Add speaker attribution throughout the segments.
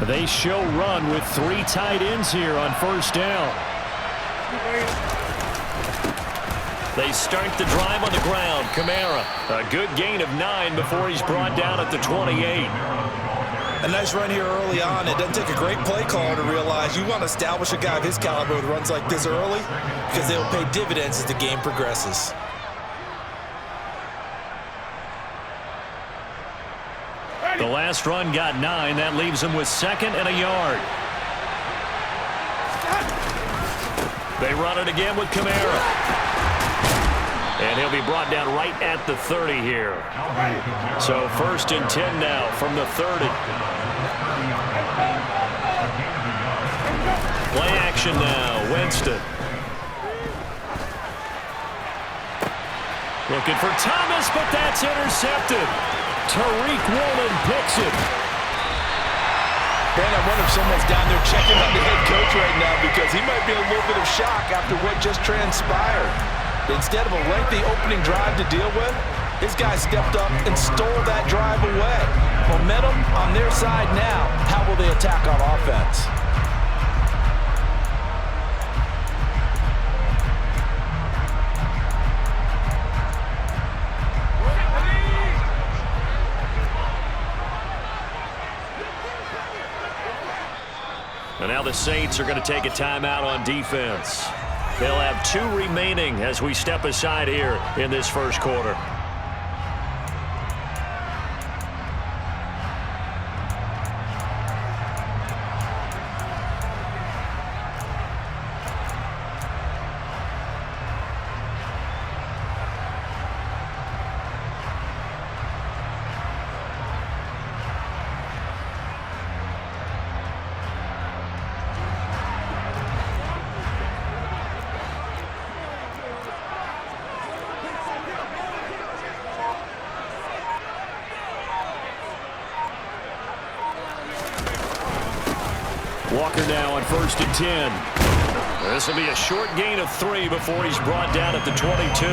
Speaker 1: They show run with 3 tight ends here on first down. They start the drive on the ground. Kamara, a good gain of 9 before he's brought down at the 28.
Speaker 2: A nice run here early on. It doesn't take a great play caller to realize you want to establish a guy of his caliber with runs like this early because they'll pay dividends as the game progresses.
Speaker 1: The last run got 9. That leaves him with 2nd and a yard. They run it again with Kamara. And he'll be brought down right at the 30 here. So 1st and 10 now from the 30. Play action now. Winston. Looking for Thomas, but that's intercepted. Tariq Woolen picks it.
Speaker 2: Ben, I wonder if someone's down there checking on the head coach right now because he might be in a little bit of shock after what just transpired. Instead of a lengthy opening drive to deal with, this guy stepped up and stole that drive away. Momentum on their side now. How will they attack on offense?
Speaker 1: And now the Saints are going to take a timeout on defense. They'll have 2 remaining as we step aside here in this first quarter. Walker now on 1st and 10. This will be a short gain of 3 before he's brought down at the 22.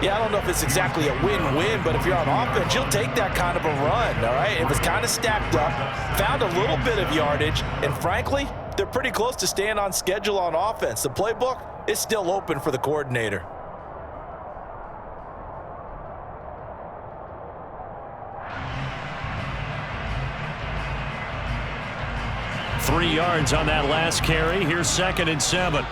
Speaker 2: Yeah, I don't know if it's exactly a win-win, but if you're on offense, you'll take that kind of a run, all right? It was kind of stacked up, found a little bit of yardage, and frankly, they're pretty close to staying on schedule on offense. The playbook is still open for the coordinator.
Speaker 1: Three yards on that last carry. Here's 2nd and 7.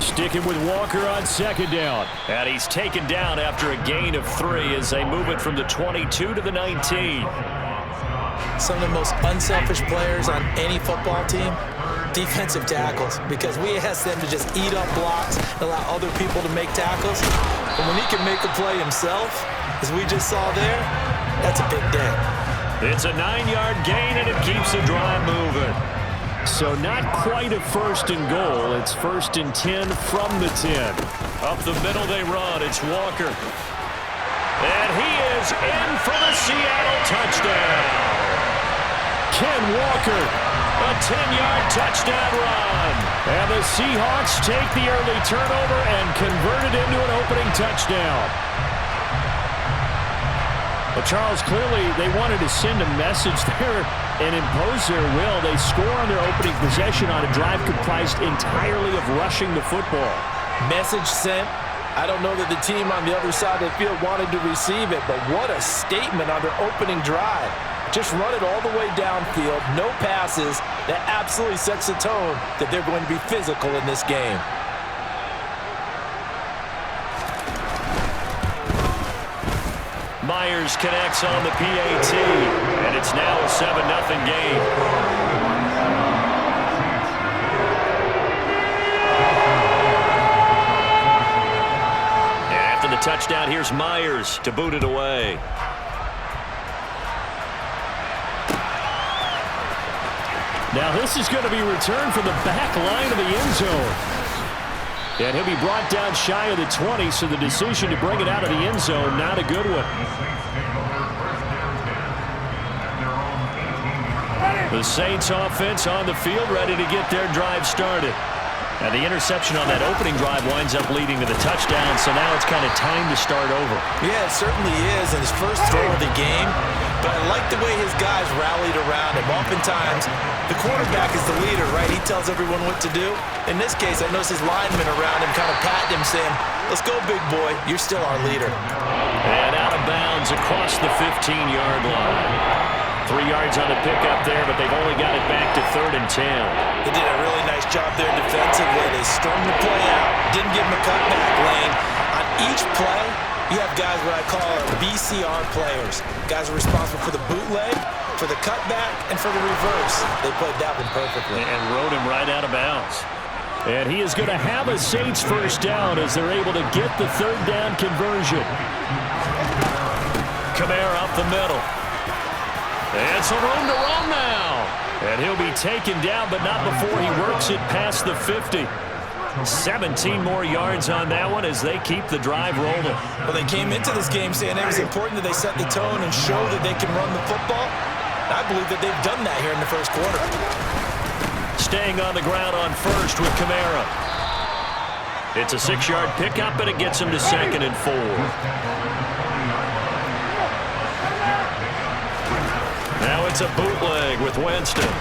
Speaker 1: Sticking with Walker on 2nd down. And he's taken down after a gain of 3 as they move it from the 22 to the 19.
Speaker 2: Some of the most unselfish players on any football team, defensive tackles, because we ask them to just eat up blocks and allow other people to make tackles. But when he can make a play himself, as we just saw there, that's a big day.
Speaker 1: It's a 9-yard gain, and it keeps the drive moving. So not quite a 1st and goal. It's 1st and 10 from the 10. Up the middle they run. It's Walker. And he is in for the Seattle touchdown. Ken Walker, a 10-yard touchdown run. And the Seahawks take the early turnover and convert it into an opening touchdown. Well, Charles, clearly they wanted to send a message there and impose their will. They score on their opening possession on a drive comprised entirely of rushing the football.
Speaker 2: Message sent. I don't know that the team on the other side of the field wanted to receive it, but what a statement on their opening drive. Just run it all the way downfield, no passes. That absolutely sets the tone that they're going to be physical in this game.
Speaker 1: Myers connects on the PAT, and it's now a 7-0 game. And after the touchdown, here's Myers to boot it away. Now this is going to be returned from the back line of the end zone. And he'll be brought down shy of the 20, so the decision to bring it out of the end zone, not a good one. The Saints offense on the field, ready to get their drive started. And the interception on that opening drive winds up leading to the touchdown, so now it's kind of time to start over.
Speaker 2: Yeah, it certainly is, and his first throw of the game. But I like the way his guys rallied around him. Oftentimes, the quarterback is the leader, right? He tells everyone what to do. In this case, I noticed his linemen around him kind of patting him, saying, "Let's go, big boy. You're still our leader."
Speaker 1: And out of bounds across the 15-yard line. 3 yards on the pickup there, but they've only got it back to 3rd and 10.
Speaker 2: They did a really nice job there defensively. They strung the play out, didn't give him a cutback lane. On each play, you have guys what I call BCR players. Guys are responsible for the bootleg, for the cutback, and for the reverse. They played that one perfectly.
Speaker 1: And rode him right out of bounds. And he is going to have a Saints first down as they're able to get the 3rd down conversion. Kamara up the middle. And some room to run now. And he'll be taken down, but not before he works it past the 50. 17 more yards on that one as they keep the drive rolling.
Speaker 2: Well, they came into this game saying it was important that they set the tone and show that they can run the football. I believe that they've done that here in the first quarter.
Speaker 1: Staying on the ground on first with Kamara. It's a 6-yard pickup, and it gets him to 2nd and 4. Now it's a bootleg with Winston.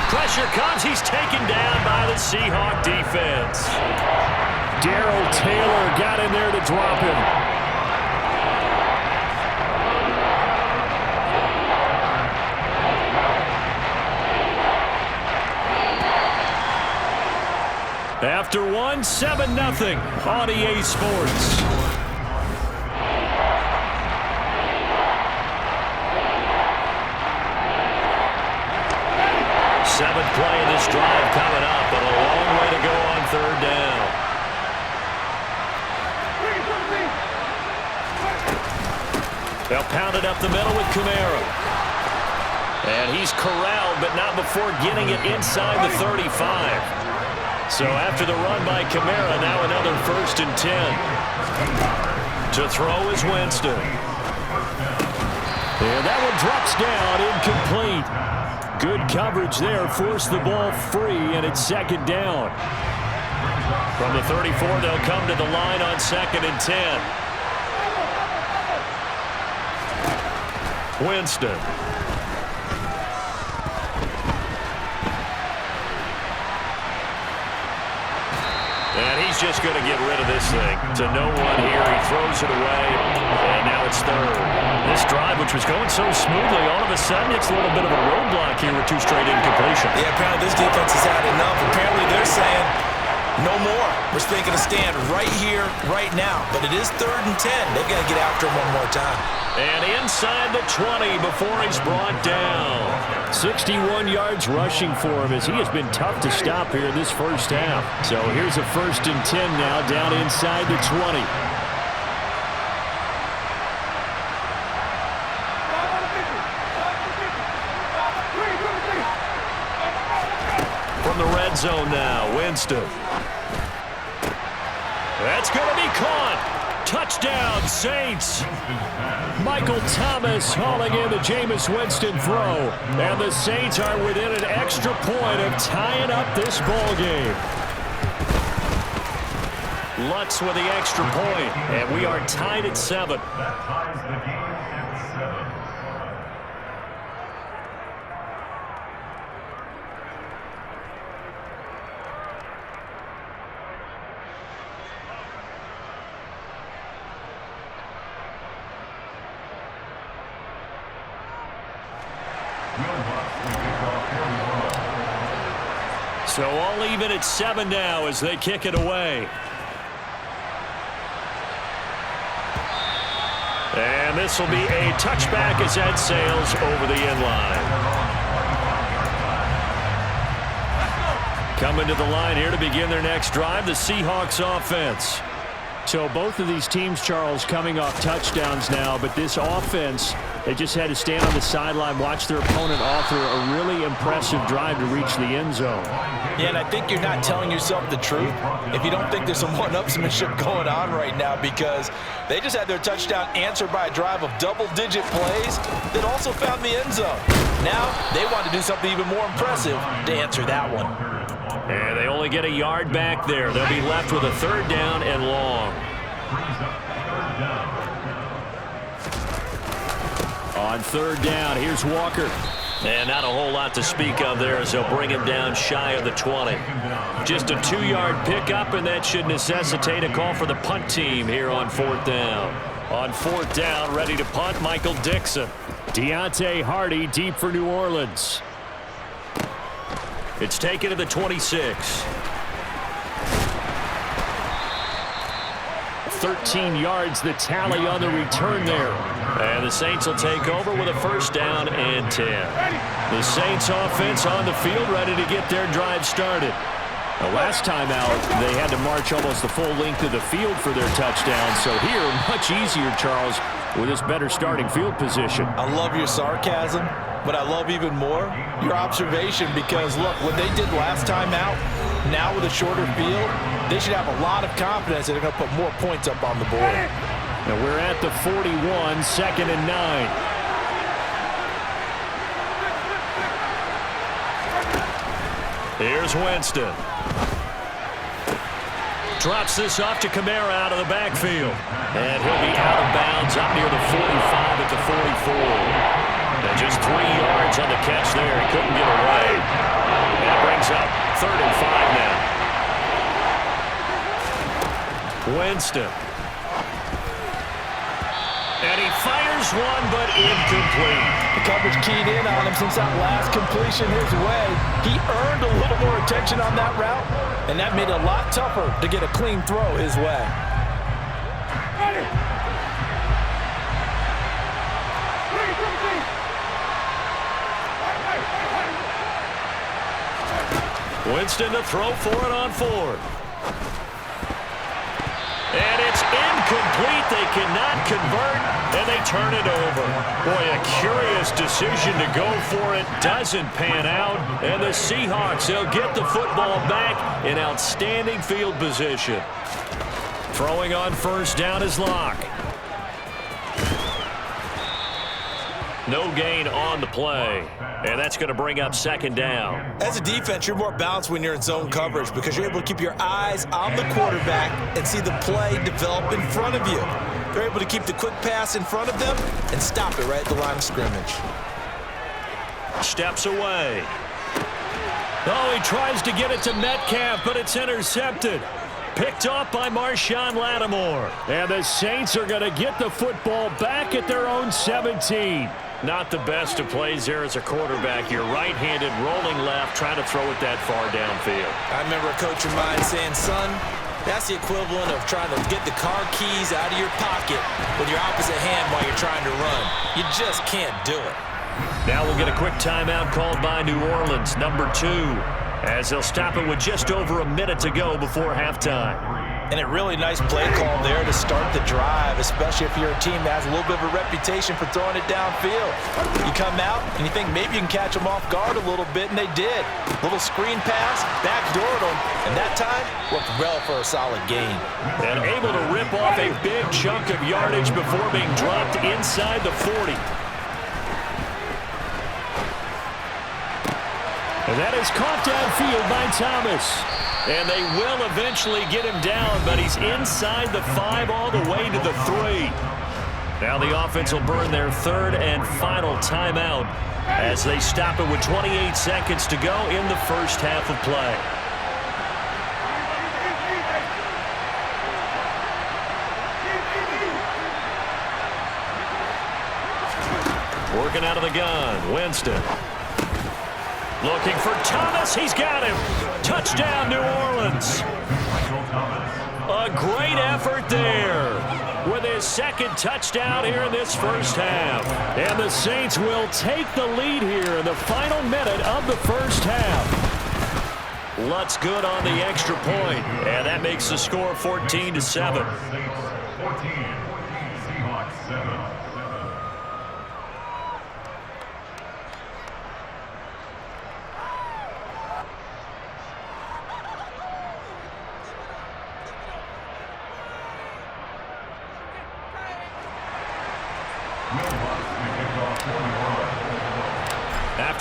Speaker 1: Pressure comes. He's taken down by the Seahawks defense. Darrell Taylor got in there to drop him. After one, 7-0 on EA Sports. Seventh play of this drive coming up, but a long way to go on 3rd down. They'll pound it up the middle with Kamara. And he's corralled, but not before getting it inside the 35. So after the run by Kamara, now another 1st and 10. To throw is Winston. And that one drops down, incomplete. Good coverage there, forced the ball free, and it's 2nd down. From the 34, they'll come to the line on 2nd and 10. Winston. And he's just going to get rid of this thing. To no one here, he throws it away, and now it's 3rd. This drive, which was going so smoothly, all of a sudden it's a little bit of a roadblock here with 2 straight incompletions.
Speaker 2: Yeah, apparently this defense has had enough. Apparently they're saying, no more. We're going to stand right here, right now. But it is 3rd and 10. They've got to get after him one more time. And
Speaker 1: inside the 20 before he's brought down. 61 yards rushing for him as he has been tough to stop here in this first half. So here's a 1st and 10 now down inside the 20. From the red zone now, Winston. That's going to be caught. Touchdown, Saints. Michael Thomas hauling in the Jameis Winston throw. And the Saints are within an extra point of tying up this ball game. Lutz with the extra point, and we are tied at 7. So all even at 7 now as they kick it away. And this will be a touchback as that sails over the end line. Coming to the line here to begin their next drive, the Seahawks offense. So both of these teams, Charles, coming off touchdowns now, but this offense They just had to stand on the sideline, watch their opponent author a really impressive drive to reach the end zone.
Speaker 2: Yeah, and I think you're not telling yourself the truth if you don't think there's some one-upsmanship going on right now, because they just had their touchdown answered by a drive of double-digit plays that also found the end zone. Now they want to do something even more impressive to answer that one.
Speaker 1: And they only get a yard back there. They'll be left with a 3rd down and long. On 3rd down, here's Walker. And not a whole lot to speak of there as they'll bring him down shy of the 20. Just a 2-yard pickup, and that should necessitate a call for the punt team here on 4th down. On 4th down, ready to punt, Michael Dixon. Deontay Hardy deep for New Orleans. It's taken to the 26. 13 yards the tally on the return there. And the Saints will take over with a 1st down and 10. The Saints offense on the field ready to get their drive started. The last time out, they had to march almost the full length of the field for their touchdown. So here, much easier, Charles, with this better starting field position.
Speaker 2: I love your sarcasm, but I love even more your observation, because, look, what they did last time out, now with a shorter field, they should have a lot of confidence that they're going to put more points up on the board.
Speaker 1: Now we're at the 41, 2nd and 9. Here's Winston. Drops this off to Kamara out of the backfield. And he'll be out of bounds up near the 45 at the 44. And just 3 yards on the catch there. He couldn't get away. And it brings up 3rd and 5 now. Winston. And he fires one, but incomplete.
Speaker 2: The coverage keyed in on him since that last completion his way. He earned a little more attention on that route, and that made it a lot tougher to get a clean throw his way.
Speaker 1: Winston to throw for it on 4th. And it's incomplete. They cannot convert, and they turn it over. Boy, a curious decision to go for it. Doesn't pan out. And the Seahawks, they'll get the football back in outstanding field position. Throwing on 1st down is Locke. No gain on the play. And that's going to bring up 2nd down.
Speaker 2: As a defense, you're more balanced when you're in zone coverage, because you're able to keep your eyes on the quarterback and see the play develop in front of you. They're able to keep the quick pass in front of them and stop it right at the line of scrimmage.
Speaker 1: Steps away. Oh, he tries to get it to Metcalf, but it's intercepted. Picked off by Marshawn Lattimore. And the Saints are going to get the football back at their own 17. Not the best of plays there as a quarterback. You're right-handed, rolling left, trying to throw it that far downfield.
Speaker 2: I remember a coach of mine saying, son, that's the equivalent of trying to get the car keys out of your pocket with your opposite hand while you're trying to run. You just can't do it.
Speaker 1: Now we'll get a quick timeout called by New Orleans, number 2, as they'll stop it with just over a minute to go before halftime.
Speaker 2: And a really nice play call there to start the drive, especially if you're a team that has a little bit of a reputation for throwing it downfield. You come out and you think maybe you can catch them off guard a little bit, and they did. Little screen pass, backdoored them, and that time worked well for a solid gain.
Speaker 1: And able to rip off a big chunk of yardage before being dropped inside the 40. And that is caught downfield by Thomas. And they will eventually get him down, but he's inside the 5 all the way to the 3. Now the offense will burn their 3rd and final timeout as they stop it with 28 seconds to go in the first half of play. Working out of the gun, Winston. Looking for Thomas. He's got him. Touchdown, New Orleans. A great effort there with his 2nd touchdown here in this first half. And the Saints will take the lead here in the final minute of the first half. Lutz good on the extra point, and that makes the score 14-7.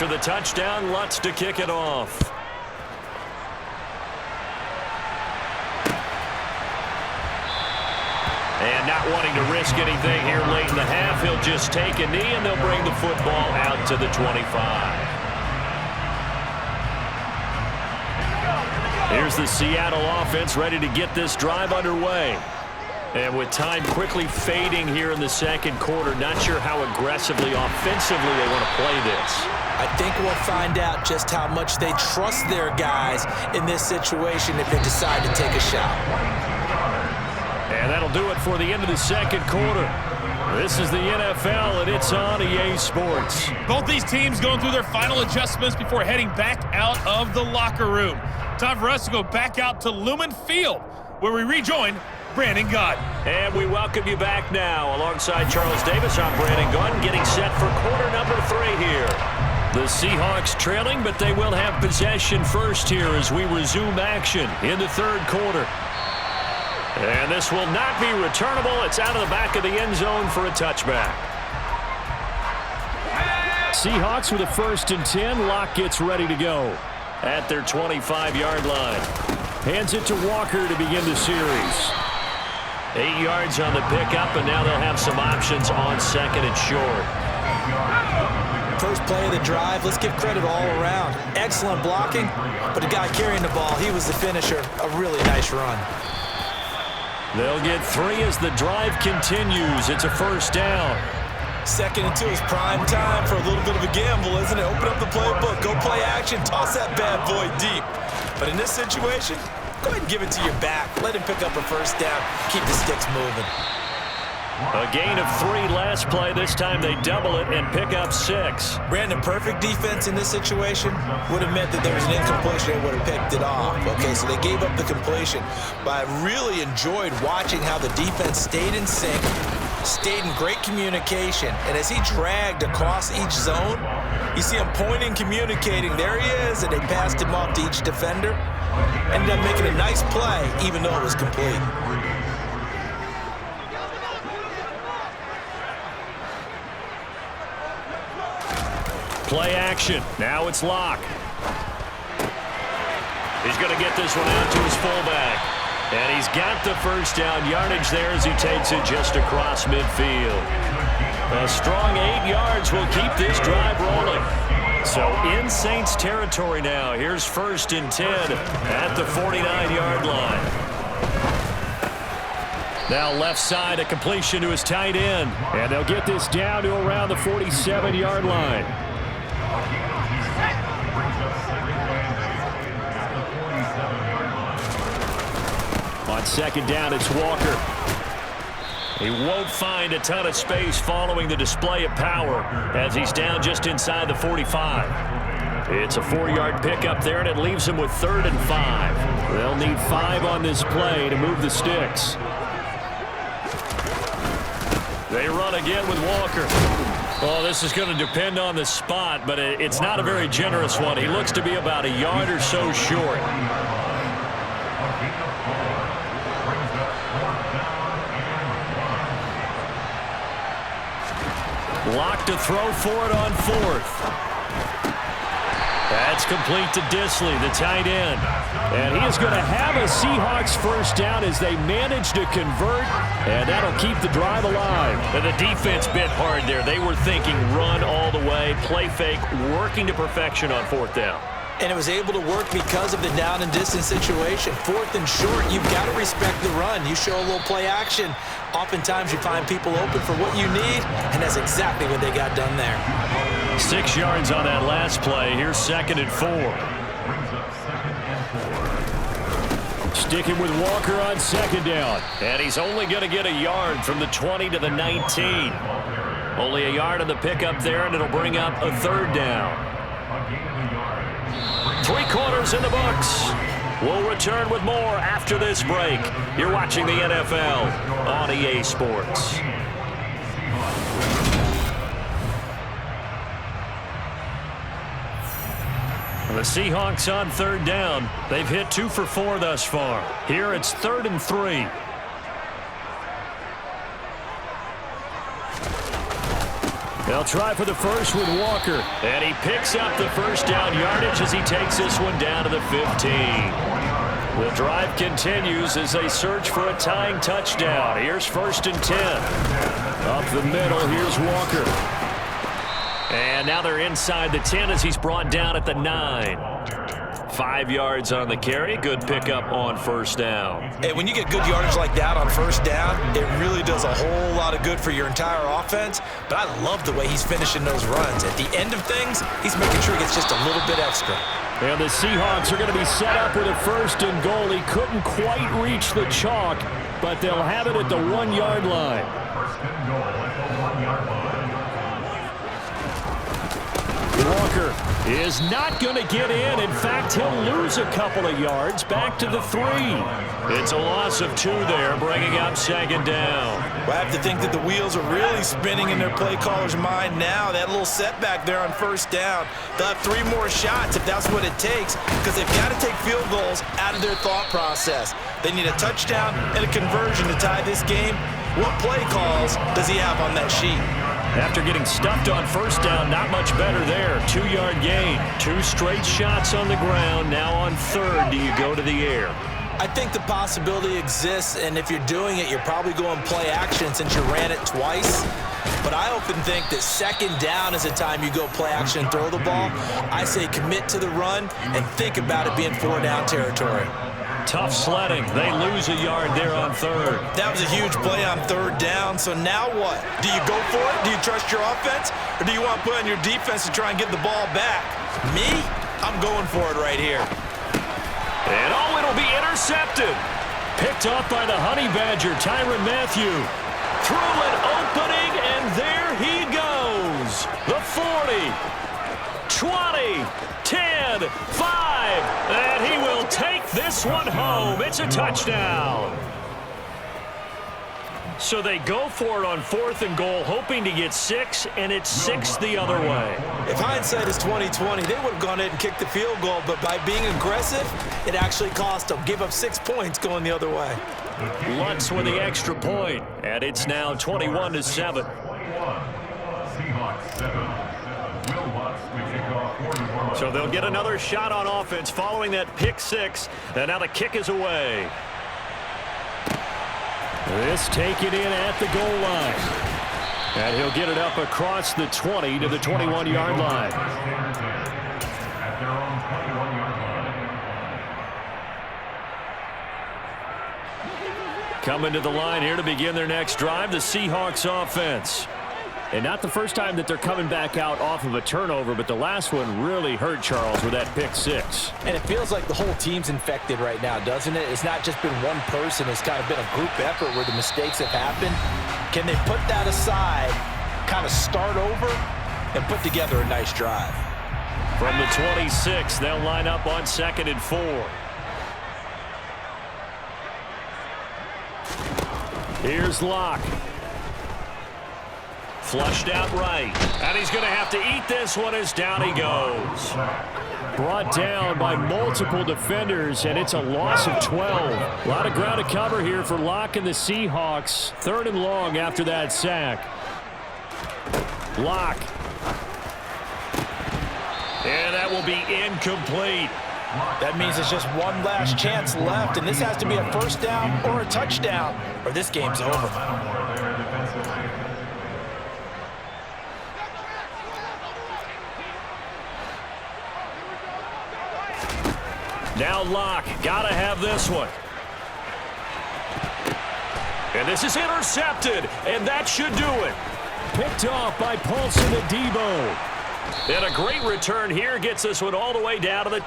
Speaker 1: after the touchdown. Lutz to kick it off. And not wanting to risk anything here late in the half, he'll just take a knee, and they'll bring the football out to the 25. Here's the Seattle offense ready to get this drive underway. And with time quickly fading here in the second quarter, not sure how aggressively, offensively they want to play this.
Speaker 2: I think we'll find out just how much they trust their guys in this situation if they decide to take a shot.
Speaker 1: And that'll do it for the end of the second quarter. This is the NFL, and it's on EA Sports.
Speaker 3: Both these teams going through their final adjustments before heading back out of the locker room. Time for us to go back out to Lumen Field, where we rejoin Brandon Gunn.
Speaker 1: And we welcome you back now. Alongside Charles Davis, I'm Brandon Gunn, getting set for quarter number 3 here. The Seahawks trailing, but they will have possession first here as we resume action in the third quarter. And this will not be returnable. It's out of the back of the end zone for a touchback. Seahawks with a 1st and 10. Locke gets ready to go at their 25-yard line. Hands it to Walker to begin the series. 8 yards on the pickup, and now they'll have some options on 2nd and short.
Speaker 2: First play of the drive, let's give credit all around. Excellent blocking, but the guy carrying the ball, he was the finisher. A really nice run.
Speaker 1: They'll get 3 as the drive continues. It's a 1st down.
Speaker 2: 2nd and 2 is prime time for a little bit of a gamble, isn't it? Open up the playbook, go play action, toss that bad boy deep. But in this situation, go ahead and give it to your back. Let him pick up a 1st down. Keep the sticks moving.
Speaker 1: A gain of 3 last play. This time they double it and pick up 6.
Speaker 2: Brandon, perfect defense in this situation would have meant that there was an incompletion. They would have picked it off. Okay, so they gave up the completion. But I really enjoyed watching how the defense stayed in sync, stayed in great communication. And as he dragged across each zone, you see him pointing, communicating. There he is, and they passed him off to each defender. Ended up making a nice play, even though it was complete.
Speaker 1: Play action. Now it's Locke. He's going to get this one out to his fullback. And he's got the 1st down yardage there as he takes it just across midfield. A strong 8 yards will keep this drive rolling. So in Saints territory now. Here's 1st and 10 at the 49-yard line. Now left side, a completion to his tight end. And they'll get this down to around the 47-yard line. On 2nd down, it's Walker. He won't find a ton of space following the display of power as he's down just inside the 45. It's a 4-yard pickup there, and it leaves him with 3rd and 5. They'll need 5 on this play to move the sticks. They run again with Walker. Oh, this is going to depend on the spot, but it's not a very generous one. He looks to be about a yard or so short. Locke to throw for it on 4th. That's complete to Disley, the tight end. And he is going to have a Seahawks 1st down as they manage to convert, and that'll keep the drive alive. And the defense bit hard there. They were thinking run all the way, play fake, working to perfection on 4th down.
Speaker 2: And it was able to work because of the down and distance situation. 4th and short, you've got to respect the run. You show a little play action. Oftentimes you find people open for what you need, and that's exactly what they got done there.
Speaker 1: 6 yards on that last play. Here's 2nd and 4. Sticking with Walker on 2nd down. And he's only going to get a yard from the 20 to the 19. Only a yard on the pickup there, and it'll bring up a 3rd down. 3 quarters in the books. We'll return with more after this break. You're watching the NFL on EA Sports. The Seahawks on 3rd down. They've hit 2 for 4 thus far. Here it's 3rd and 3. They'll try for the first with Walker. And he picks up the first down yardage as he takes this one down to the 15. The drive continues as they search for a tying touchdown. Here's 1st and 10. Up the middle, here's Walker. And now they're inside the 10 as he's brought down at the 9. 5 yards on the carry. Good pickup on 1st down.
Speaker 2: Hey, when you get good yardage like that on 1st down, it really does a whole lot of good for your entire offense. But I love the way he's finishing those runs. At the end of things, he's making sure he gets just a little bit extra.
Speaker 1: And the Seahawks are going to be set up with a 1st and goal. He couldn't quite reach the chalk, but they'll have it at the 1-yard line.
Speaker 4: 1st and goal at the 1-yard line.
Speaker 1: Walker is not going to get in. In fact, he'll lose a couple of yards back to the 3. It's a loss of 2 there, bringing up 2nd down.
Speaker 2: Well, I have to think that the wheels are really spinning in their play caller's mind now. That little setback there on 1st down. They'll have 3 more shots if that's what it takes, because they've got to take field goals out of their thought process. They need a touchdown and a conversion to tie this game. What play calls does he have on that sheet?
Speaker 1: After getting stuffed on 1st down, not much better there. 2-yard gain. 2 straight shots on the ground. Now on 3rd, do you go to the air?
Speaker 2: I think the possibility exists, and if you're doing it, you're probably going play action since you ran it twice. But I often think that 2nd down is the time you go play action and throw the ball. I say commit to the run and think about it being 4-down territory.
Speaker 1: Tough sledding. They lose a yard there on 3rd.
Speaker 2: That was a huge play on 3rd down, so now what? Do you go for it? Do you trust your offense? Or do you want to put on your defense to try and get the ball back? Me? I'm going for it right here.
Speaker 1: And it'll be intercepted. Picked off by the Honey Badger, Tyrann Mathieu. Through an opening, and there he goes. The 40, 20, 10, 5, and he will take this one home. It's a touchdown. So they go for it on 4th and goal, hoping to get 6, and it's 6 the other way.
Speaker 2: If hindsight is 20/20, they would have gone in and kicked the field goal, but by being aggressive, it actually cost them. Give up 6 points going the other way.
Speaker 1: Lutz with the extra point, and it's now 21-7.
Speaker 4: Seahawks 7. Will Lutz with kickoff.
Speaker 1: So they'll get another shot on offense following that pick 6, and now the kick is away. This taken in at the goal line. And he'll get it up across the 20 to the 21-yard line.
Speaker 4: At their own 21-yard line.
Speaker 1: Coming to the line here to begin their next drive, the Seahawks offense. And not the first time that they're coming back out off of a turnover, but the last one really hurt Charles with that pick 6.
Speaker 5: And it feels like the whole team's infected right now, doesn't it? It's not just been one person. It's kind of been a group effort where the mistakes have happened. Can they put that aside, kind of start over, and put together a nice drive?
Speaker 1: From the 26, they'll line up on 2nd and 4. Here's Locke. Flushed out right. And he's going to have to eat this one as down he goes. Brought down by multiple defenders, and it's a loss of 12. A lot of ground to cover here for Locke and the Seahawks. 3rd and long after that sack. Locke. And that will be incomplete.
Speaker 5: That means it's just one last chance left, and this has to be a 1st down or a touchdown, or this game's over.
Speaker 1: Now Locke, gotta have this one. And this is intercepted, and that should do it. Picked off by Paulson Adebo. And a great return here gets this one all the way down to the